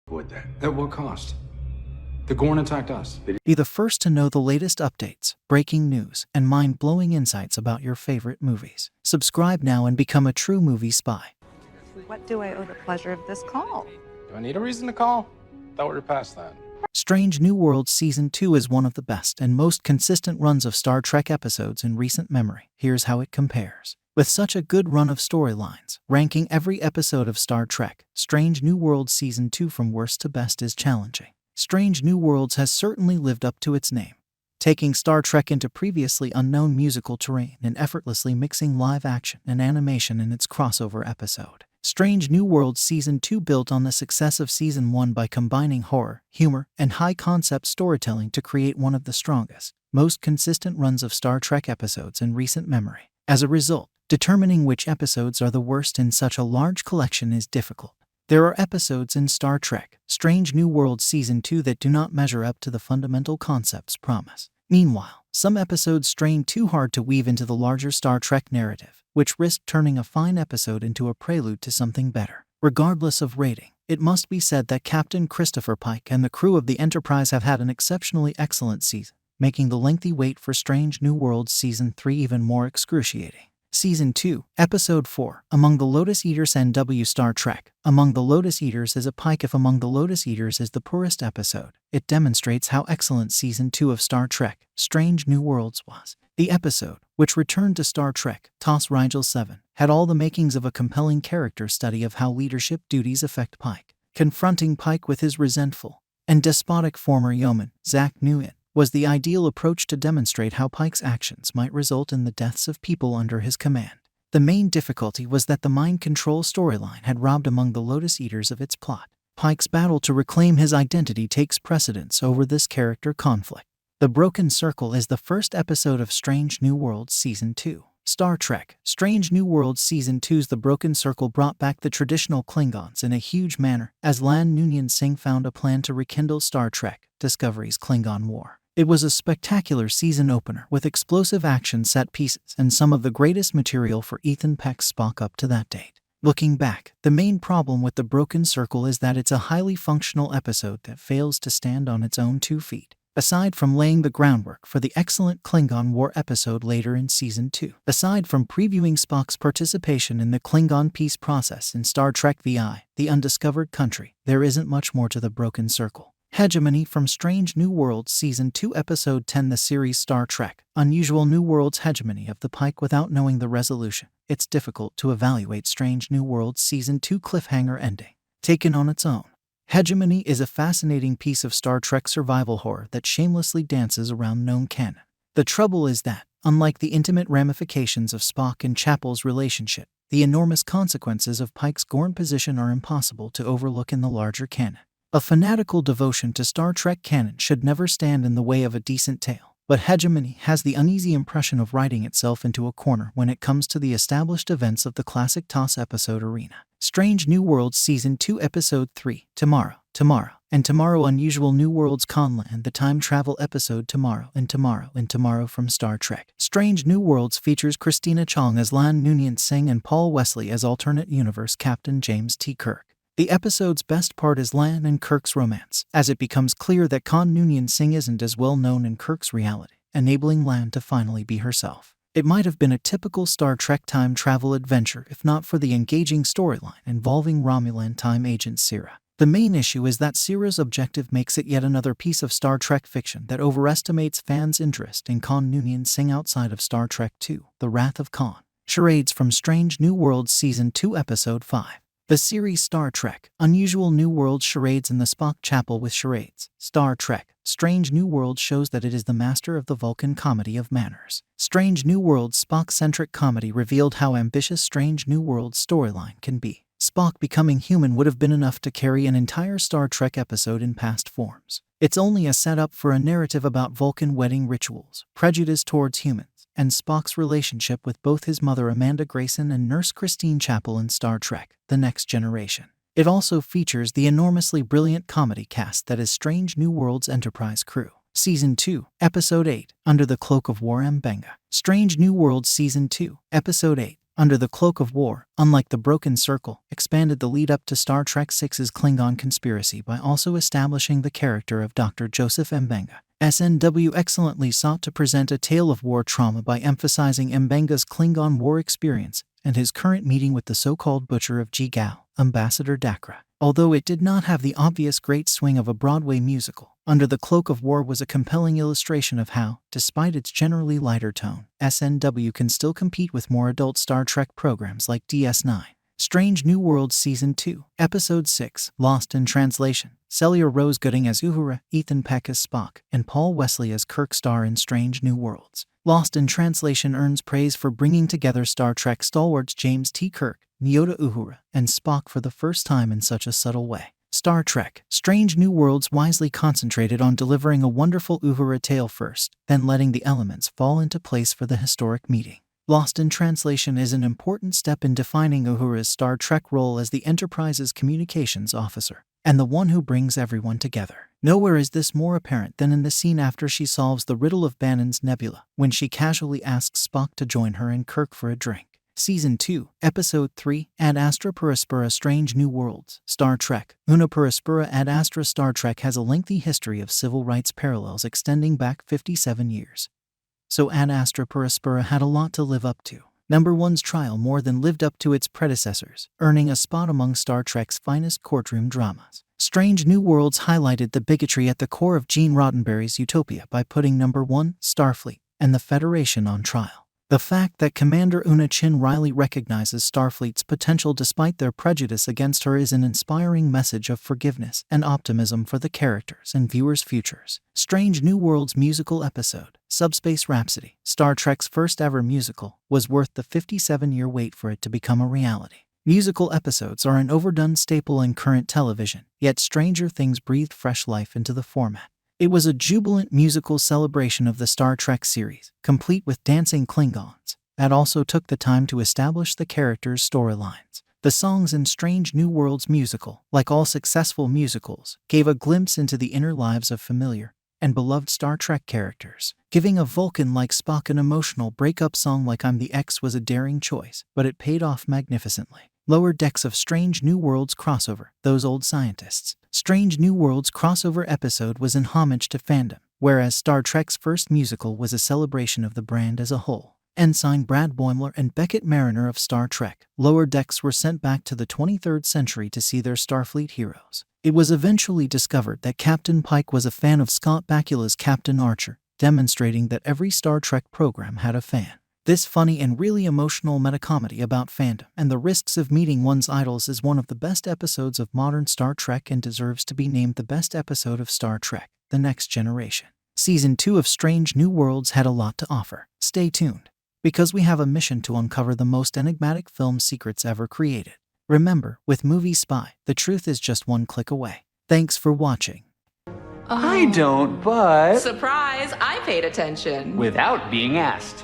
Avoid that. At what cost? The Gorn attacked us. Be the first to know the latest updates, breaking news, and mind-blowing insights about your favorite movies. Subscribe now and become a true movie spy. What do I owe the pleasure of this call? Do I need a reason to call? Thought we were past that. Strange New Worlds Season 2 is one of the best and most consistent runs of Star Trek episodes in recent memory. Here's how it compares. With such a good run of storylines, ranking every episode of Star Trek, Strange New Worlds Season 2 from worst to best is challenging. Strange New Worlds has certainly lived up to its name, taking Star Trek into previously unknown musical terrain and effortlessly mixing live action and animation in its crossover episode. Strange New Worlds Season 2 built on the success of Season 1 by combining horror, humor, and high-concept storytelling to create one of the strongest, most consistent runs of Star Trek episodes in recent memory. As a result, determining which episodes are the worst in such a large collection is difficult. There are episodes in Star Trek, Strange New Worlds Season 2 that do not measure up to the fundamental concept's promise. Meanwhile, some episodes strain too hard to weave into the larger Star Trek narrative, which risked turning a fine episode into a prelude to something better. Regardless of rating, it must be said that Captain Christopher Pike and the crew of the Enterprise have had an exceptionally excellent season, making the lengthy wait for Strange New Worlds Season 3 even more excruciating. Season 2, Episode 4, Among the Lotus Eaters NW Star Trek. Among the Lotus Eaters is a Pike. If Among the Lotus Eaters is the poorest episode, it demonstrates how excellent Season 2 of Star Trek, Strange New Worlds was. The episode, which returned to Star Trek, TOS Rigel 7, had all the makings of a compelling character study of how leadership duties affect Pike. Confronting Pike with his resentful and despotic former yeoman, Zach Nguyen, was the ideal approach to demonstrate how Pike's actions might result in the deaths of people under his command. The main difficulty was that the mind control storyline had robbed Among the Lotus Eaters of its plot. Pike's battle to reclaim his identity takes precedence over this character conflict. The Broken Circle is the first episode of Strange New Worlds Season 2. Star Trek, Strange New Worlds Season 2's The Broken Circle brought back the traditional Klingons in a huge manner, as Lan Noonien Singh found a plan to rekindle Star Trek Discovery's Klingon War. It was a spectacular season opener with explosive action set pieces and some of the greatest material for Ethan Peck's Spock up to that date. Looking back, the main problem with The Broken Circle is that it's a highly functional episode that fails to stand on its own 2 feet. Aside from laying the groundwork for the excellent Klingon War episode later in Season 2. Aside from previewing Spock's participation in the Klingon peace process in Star Trek VI, The Undiscovered Country, there isn't much more to The Broken Circle. Hegemony from Strange New Worlds Season 2 Episode 10. The series Star Trek, Unusual New Worlds Hegemony of the Pike. Without knowing the resolution, it's difficult to evaluate Strange New Worlds Season 2 cliffhanger ending. Taken on its own, Hegemony is a fascinating piece of Star Trek survival horror that shamelessly dances around known canon. The trouble is that, unlike the intimate ramifications of Spock and Chapel's relationship, the enormous consequences of Pike's Gorn position are impossible to overlook in the larger canon. A fanatical devotion to Star Trek canon should never stand in the way of a decent tale, but Hegemony has the uneasy impression of writing itself into a corner when it comes to the established events of the classic TOS episode arena. Strange New Worlds Season 2 Episode 3, Tomorrow, and Tomorrow. Unusual New Worlds Conland, the time travel episode Tomorrow and Tomorrow from Star Trek. Strange New Worlds features Christina Chong as Lan Noonien Singh and Paul Wesley as alternate universe Captain James T. Kirk. The episode's best part is Lan and Kirk's romance, as it becomes clear that Khan Noonien Singh isn't as well known in Kirk's reality, enabling Lan to finally be herself. It might have been a typical Star Trek time travel adventure if not for the engaging storyline involving Romulan time agent Sira. The main issue is that Sira's objective makes it yet another piece of Star Trek fiction that overestimates fans' interest in Khan Noonien Singh outside of Star Trek II, The Wrath of Khan. Charades from Strange New Worlds Season 2 Episode 5. The series Star Trek, Unusual New Worlds Charades in the Spock Chapel with Charades. Star Trek, Strange New Worlds shows that it is the master of the Vulcan comedy of manners. Strange New Worlds' Spock-centric comedy revealed how ambitious Strange New Worlds' storyline can be. Spock becoming human would have been enough to carry an entire Star Trek episode in past forms. It's only a setup for a narrative about Vulcan wedding rituals, prejudice towards humans, and Spock's relationship with both his mother Amanda Grayson and nurse Christine Chapel in Star Trek, The Next Generation. It also features the enormously brilliant comedy cast that is Strange New Worlds' Enterprise crew. Season 2, Episode 8, Under the Cloak of War Mbenga. Strange New Worlds Season 2, Episode 8, Under the Cloak of War, unlike the Broken Circle, expanded the lead-up to Star Trek VI's Klingon conspiracy by also establishing the character of Dr. Joseph Mbenga. SNW excellently sought to present a tale of war trauma by emphasizing Mbenga's Klingon war experience and his current meeting with the so-called Butcher of Jigao, Ambassador Dakra. Although it did not have the obvious great swing of a Broadway musical, Under the Cloak of War was a compelling illustration of how, despite its generally lighter tone, SNW can still compete with more adult Star Trek programs like DS9. Strange New Worlds Season 2, Episode 6, Lost in Translation. Celia Rose Gooding as Uhura, Ethan Peck as Spock, and Paul Wesley as Kirk star in Strange New Worlds. Lost in Translation earns praise for bringing together Star Trek stalwarts James T. Kirk, Nyota Uhura, and Spock for the first time in such a subtle way. Star Trek Strange New Worlds wisely concentrated on delivering a wonderful Uhura tale first, then letting the elements fall into place for the historic meeting. Lost in Translation is an important step in defining Uhura's Star Trek role as the Enterprise's communications officer, and the one who brings everyone together. Nowhere is this more apparent than in the scene after she solves the riddle of Bannon's nebula, when she casually asks Spock to join her and Kirk for a drink. Season 2, Episode 3, Ad Astra Per Aspera Strange New Worlds. Star Trek Una Per Aspera Ad Astra. Star Trek has a lengthy history of civil rights parallels extending back 57 years. So Ad Astra Per Aspera had a lot to live up to. Number 1's trial more than lived up to its predecessors, earning a spot among Star Trek's finest courtroom dramas. Strange New Worlds highlighted the bigotry at the core of Gene Roddenberry's utopia by putting Number 1, Starfleet, and the Federation on trial. The fact that Commander Una Chin Riley recognizes Starfleet's potential despite their prejudice against her is an inspiring message of forgiveness and optimism for the characters and viewers' futures. Strange New Worlds musical episode, Subspace Rhapsody, Star Trek's first ever musical, was worth the 57-year wait for it to become a reality. Musical episodes are an overdone staple in current television, yet Stranger Things breathed fresh life into the format. It was a jubilant musical celebration of the Star Trek series, complete with dancing Klingons, that also took the time to establish the characters' storylines. The songs in Strange New Worlds musical, like all successful musicals, gave a glimpse into the inner lives of familiar and beloved Star Trek characters. Giving a Vulcan like Spock an emotional breakup song like I'm the X was a daring choice, but it paid off magnificently. Lower Decks of Strange New Worlds crossover, Those Old Scientists. Strange New Worlds crossover episode was in homage to fandom, whereas Star Trek's first musical was a celebration of the brand as a whole. Ensign Brad Boimler and Beckett Mariner of Star Trek Lower Decks were sent back to the 23rd century to see their Starfleet heroes. It was eventually discovered that Captain Pike was a fan of Scott Bakula's Captain Archer, demonstrating that every Star Trek program had a fan. This funny and really emotional metacomedy about fandom and the risks of meeting one's idols is one of the best episodes of modern Star Trek and deserves to be named the best episode of Star Trek: The Next Generation. Season 2 of Strange New Worlds had a lot to offer. Stay tuned, because we have a mission to uncover the most enigmatic film secrets ever created. Remember, with Movie Spy, the truth is just one click away. Thanks for watching. I don't, but... Surprise! I paid attention. Without being asked.